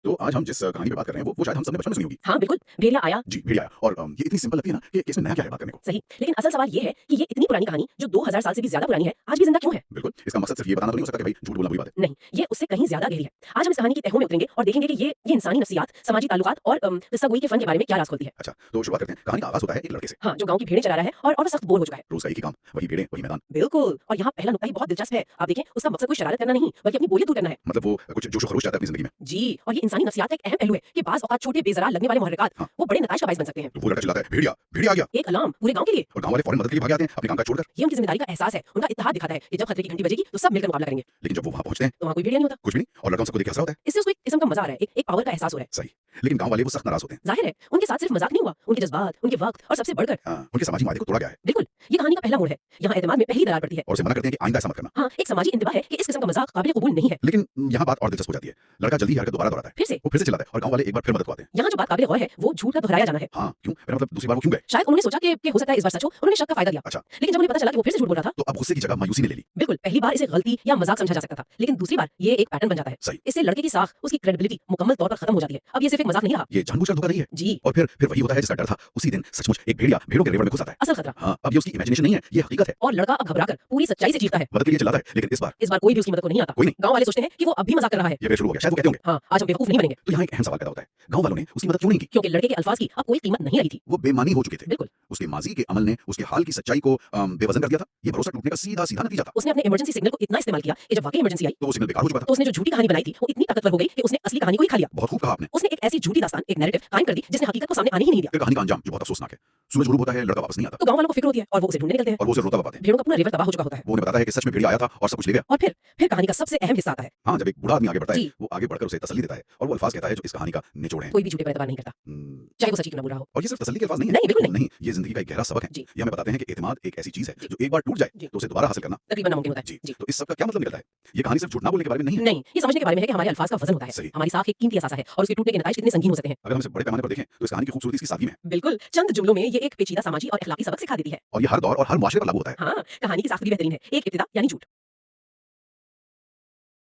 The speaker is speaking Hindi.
तो आज हम जिस कहानी पे बात कर रहे हैं वो शायद हम सबने बचपन में सुनी होगी। हाँ बिल्कुल, भेड़िया आया। जी, भेड़िया आया और ये इतनी सिंपल लगती है ना कि इसमें नया क्या है बात करने को। सही, लेकिन असल सवाल ये है कि ये इतनी पुरानी कहानी जो 2000 साल से भी ज्यादा पुरानी है, आज भी जिंदा क्यों है? बिल्कुल, इसका मकसद सिर्फ ये बताना तो नहीं हो सकता कि भाई झूठ बोलना बुरी बात है। नहीं, ये उससे कहीं ज्यादा गहरी है। आज हम इस कहानी की तहों में उतरेंगे और देखेंगे कि ये इंसानी नफ्सियात, सामाजिक ताल्लुकात और किस्सा-गोई के फन के बारे में क्या राज खोलती है। अच्छा, तो शुरुआत करते हैं। कहानी का आगाज़ होता है एक लड़के से। हाँ, जो गाँव की भेड़ें चरा रहा है और वो सख्त बोर हो चुका है। रोज़ का एक ही काम, वही भेड़ें, वही मैदान। बिल्कुल, और यहाँ पहला नुक्ता ही बहुत दिलचस्प है। आप देखें, उसका मकसद कोई शरारत करना नहीं, बल्कि अपनी बोरियत दूर करना है। मतलब वो कुछ जोश व खरोश चाहता है अपनी ज़िंदगी में। जी, और ये इंसानी नफ्सियात का एक अहम पहलू है कि बाज़ औक़ात छोटे बेज़रार लगने वाले मुहर्रिकात हाँ। वो बड़े नताइज का बाइस बन सकते हैं। तो वो लड़का चिल्लाता है, भेड़िया, भेड़िया आ गया। एक अलार्म पूरे गाँव के लिए। और गाँव वाले फौरन मदद के लिए भाग आते हैं अपने काम काज छोड़कर। ये उनकी ज़िम्मेदारी का एहसास है, उनका इत्तेहाद दिखाता है कि जब खतरे की घंटी बजेगी तो सब मिलकर मुकाबला करेंगे। लेकिन जब वो वहाँ पहुँचते हैं, तो वहाँ कोई भेड़िया नहीं होता। कुछ भी नहीं और लड़का उन सबको देख के हँस रहा होता है। इससे उसको एक किस्म का मज़ा आ रहा है, एक पावर का एहसास हो रहा है। सही, लेकिन गाँव वाले वो सख्त नाराज़ होते हैं। ज़ाहिर है, उनके साथ सिर्फ मज़ाक नहीं हुआ, उनके जज़्बात, उनके वक़्त और सबसे बढ़कर हाँ, उनके सामाजिक मायदे को तोड़ा गया है बिल्कुल, ये कहानी का पहला मोड़ है। यहाँ एतमाद में पहली दरार पड़ती है। और उसे मना करते हैं कि आइंदा ऐसा मत करना। हाँ, एक समाजी इंतबा है कि इस किस्म का मज़ाक काबिल कबूल नहीं है। लेकिन यहाँ बात और दिलचस्प हो जाती है। लड़का जल्दी ही हरकत दोबारा दोहराता है। वो फिर से चिल्लाता है और गाँव वाले एक बार फिर मदद को आते हैं। यहाँ जो बात काबिल गौर है, वो झूठ का दोहराया जाना है। हाँ, क्यों? मेरा मतलब दूसरी बार वो क्यों गए? शायद उन्होंने सोचा कि हो सकता है इस बार सच हो, उन्होंने शक का फायदा लिया। अच्छा। लेकिन जब उन्हें पता चला कि वो फिर से झूठ बोल रहा था, तो अब गुस्से की जगह मायूसी ने ले ली। बिल्कुल, पहली बार इसे गलती या मज़ाक समझा जा सकता था, लेकिन दूसरी बार ये एक पैटर्न बन जाता है। सही। इससे लड़के की साख, उसकी क्रेडिबिलिटी मुकम्मल तौर पर खत्म हो जाती है। अब ये सिर्फ एक मज़ाक नहीं रहा। ये जानबूझकर धोखा नहीं है। जी, और फिर वही होता है जिसका डर था। उसी दिन सचमुच एक भेड़िया भेड़ों के रेवड़ में घुस आता है। असल खतरा। हाँ, अब ये उसकी इमेजिनेशन नहीं है, ये हकीकत है। और लड़का अब घबराकर पूरी सच्चाई से चीखता है। मदद के लिए चिल्लाता है, लेकिन इस बार कोई भी उसकी मदद को नहीं आता। कोई नहीं। गाँव वाले सोचते हैं कि वो अब भी मज़ाक कर रहा है। ये फिर शुरू हो गया। शायद वो कहते होंगे, हाँ, आज हम बेवकूफ नहीं बनेंगे, तो यहाँ एक अहम सवाल पैदा होता है। गाँव वालों ने उसकी मदद क्यों नहीं की? क्योंकि लड़के के अल्फाज की अब कोई कीमत नहीं रही थी। वो बेईमानी हो चुके थे। बिल्कुल, उसके माजी के अमल ने उसके हाल की सच्चाई को बेवजन कर दिया था। ये भरोसा टूटने का सीधा-सीधा नतीजा था। उसने अपने इमरजेंसी सिग्नल को इतना इस्तेमाल किया कि जब वाकई इमरजेंसी आई, तो वो सिग्नल बेकार हो चुका था। तो उसने जो झूठी कहानी बनाई थी, वो इतनी ताकतवर हो गई कि उसने असली कहानी को ही खा लिया। बहुत खूब कहा आपने। उसने एक ऐसी झूठी दास्तान, एक नैरेटिव कायम कर दी जिसने हकीकत को सामने आने ही नहीं दिया। फिर कहानी का अंजाम जो बहुत अफसोसनाक है। सूरज गुरूब होता है, लड़का वापस नहीं आता तो गाँव वालों को फिक्र होती है और वो उसे ढूंढने निकलते हैं। और वो उसे रोता हुआ पाते हैं। भेड़ों का पूरा रिवर तबाह हो चुका होता है। वो उन्हें बताता है कि सच में भेड़िया आया था और सब कुछ ले गया। और फिर कहानी का सबसे अहम हिस्सा आता है। हाँ, जब एक बूढ़ा आदमी आगे बढ़ता है, जी। वो आगे बढ़कर उसे तसल्ली देता है और वो अल्फाज कहता है जो इस कहानी का निचोड़ है। कोई भी झूठे पर एतबार नहीं करता, हम्म, चाहे वो सच्ची क्यों ना बुरा हो। और ये सिर्फ तसल्ली के अल्फाज नहीं है। नहीं, बिल्कुल नहीं। नहीं, ये जिंदगी का एक गहरा सबक है। जी। ये हमें बताते हैं कि एतमाद एक ऐसी चीज है जी। जो एक बार टूट जाए जी। तो उसे दोबारा हासिल करना तकरीबन नामुमकिन होता है। जी। जी। तो इस सब का क्या मतलब निकलता है? ये कहानी सिर्फ झूठ ना बोलने के बारे में नहीं है। नहीं, ये समझने के बारे में है कि हमारे अल्फाज का वजन होता है। सही। हमारी साख एक कीमती असासा है और उसके टूटने के नताइज कितने संगीन हो सकते हैं। अगर हम इसे बड़े पैमाने पर देखें तो इस कहानी की खूबसूरती इसकी सादगी में है। बिल्कुल, चंद जुमलों में ये एक पेचीदा सामाजिक और अखलाकी सबक सिखा देती है। और ये हर दौर और हर मुआशरे पर लागू होता है। हाँ, कहानी की साख भी बेहतरीन है। एक इब्तिदा यानी झूठ,